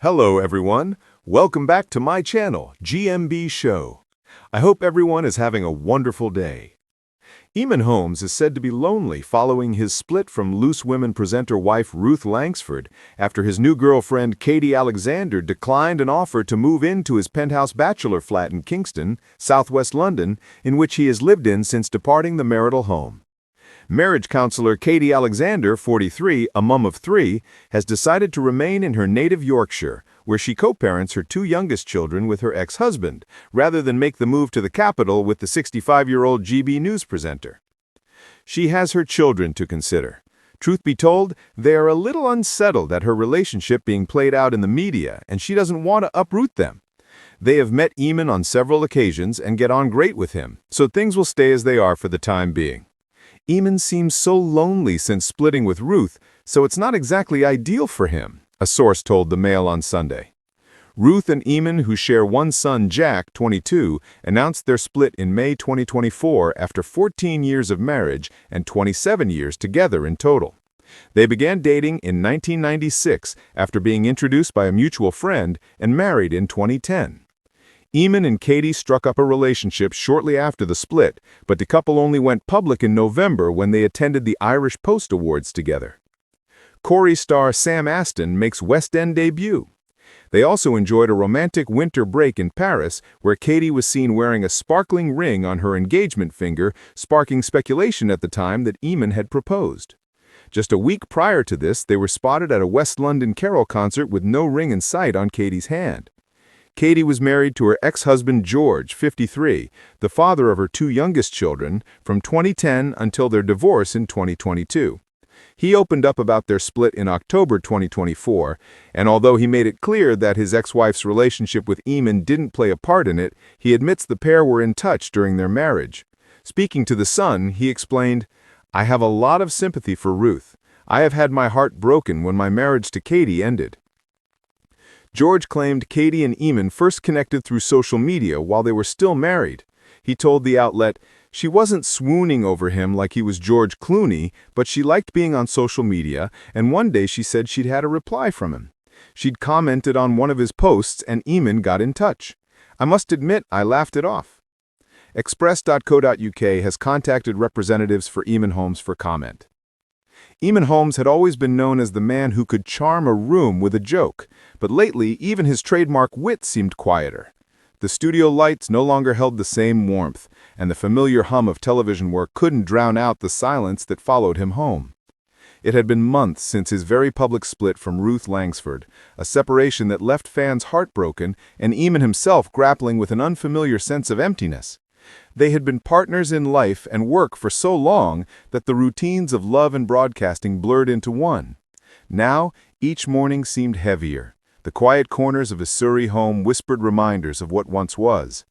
Hello everyone, welcome back to my channel, GMB SHOW. I hope everyone is having a wonderful day. Eamonn Holmes is said to be lonely following his split from Loose Women presenter wife Ruth after his new girlfriend Katie Alexander declined an offer to move into his penthouse bachelor flat in Kingston, southwest London, in which he has lived in since departing the marital home. Marriage counselor Katie Alexander, 43, a mum of 3, has decided to remain in her native Yorkshire, where she co-parents her 2 youngest children with her ex-husband, rather than make the move to the capital with the 65-year-old GB News presenter. She has her children to consider. Truth be told, they are a little unsettled at her relationship being played out in the media, and she doesn't want to uproot them. They have met Eamonn on several occasions and get on great with him, so things will stay as they are for the time being. Eamonn seems so lonely since splitting with Ruth, so it's not exactly ideal for him, a source told the Mail on Sunday. Ruth and Eamonn, who share one son, Jack, 22, announced their split in May 2024 after 14 years of marriage and 27 years together in total. They began dating in 1996 after being introduced by a mutual friend and married in 2010. Eamonn and Katie struck up a relationship shortly after the split, but the couple only went public in November when they attended the Irish Post Awards together. Corrie star Sam Astin makes West End debut. They also enjoyed a romantic winter break in Paris, where Katie was seen wearing a sparkling ring on her engagement finger, sparking speculation at the time that Eamonn had proposed. Just a week prior to this, they were spotted at a West London carol concert with no ring in sight on Katie's hand. Katie was married to her ex-husband George, 53, the father of her 2 youngest children, from 2010 until their divorce in 2022. He opened up about their split in October 2024, and although he made it clear that his ex-wife's relationship with Eamonn didn't play a part in it, he admits the pair were in touch during their marriage. Speaking to The Sun, he explained, "I have a lot of sympathy for Ruth. I have had my heart broken when my marriage to Katie ended." George claimed Katie and Eamonn first connected through social media while they were still married. He told the outlet, "She wasn't swooning over him like he was George Clooney, but she liked being on social media, and one day she said she'd had a reply from him. She'd commented on one of his posts and Eamonn got in touch. I must admit I laughed it off." Express.co.uk has contacted representatives for Eamonn Holmes for comment. Eamonn Holmes had always been known as the man who could charm a room with a joke, but lately even his trademark wit seemed quieter. The studio lights no longer held the same warmth, and the familiar hum of television work couldn't drown out the silence that followed him home. It had been months since his very public split from Ruth Langsford, a separation that left fans heartbroken and Eamonn himself grappling with an unfamiliar sense of emptiness. They had been partners in life and work for so long that the routines of love and broadcasting blurred into one. Now, each morning seemed heavier. The quiet corners of his Surrey home whispered reminders of what once was.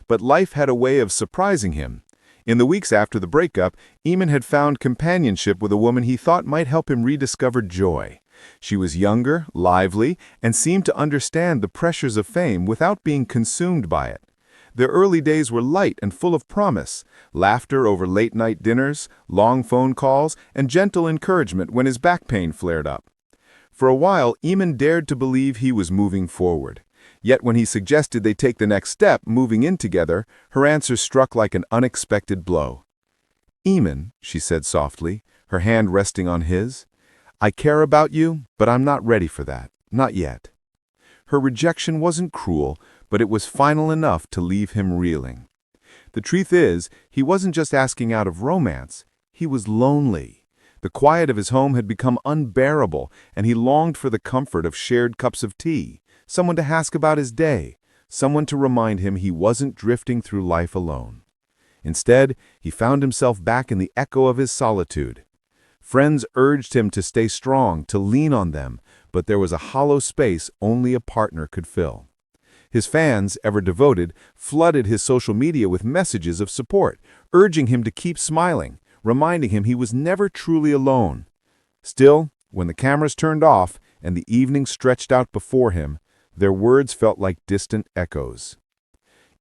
But life had a way of surprising him. In the weeks after the breakup, Eamonn had found companionship with a woman he thought might help him rediscover joy. She was younger, lively, and seemed to understand the pressures of fame without being consumed by it. Their early days were light and full of promise, laughter over late-night dinners, long phone calls, and gentle encouragement when his back pain flared up. For a while, Eamonn dared to believe he was moving forward. Yet when he suggested they take the next step, moving in together, her answer struck like an unexpected blow. "Eamonn," she said softly, her hand resting on his, "I care about you, but I'm not ready for that. Not yet." Her rejection wasn't cruel, but it was final enough to leave him reeling. The truth is, he wasn't just asking out of romance, he was lonely. The quiet of his home had become unbearable, and he longed for the comfort of shared cups of tea, someone to ask about his day, someone to remind him he wasn't drifting through life alone. Instead, he found himself back in the echo of his solitude. Friends urged him to stay strong, to lean on them, but there was a hollow space only a partner could fill. His fans, ever devoted, flooded his social media with messages of support, urging him to keep smiling, reminding him he was never truly alone. Still, when the cameras turned off and the evening stretched out before him, their words felt like distant echoes.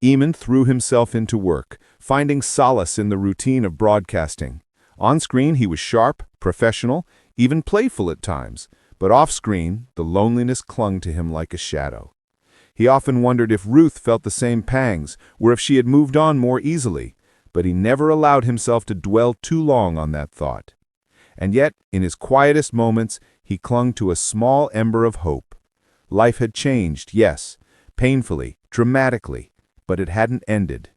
Eamonn threw himself into work, finding solace in the routine of broadcasting. On screen, he was sharp, professional, even playful at times, But off-screen, the loneliness clung to him like a shadow. He often wondered if Ruth felt the same pangs, or if she had moved on more easily, but he never allowed himself to dwell too long on that thought. And yet, in his quietest moments, he clung to a small ember of hope. Life had changed, yes, painfully, dramatically, but it hadn't ended.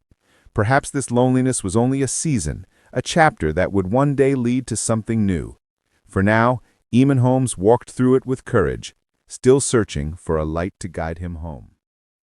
Perhaps this loneliness was only a season, a chapter that would one day lead to something new. For now, Eamonn Holmes walked through it with courage, still searching for a light to guide him home.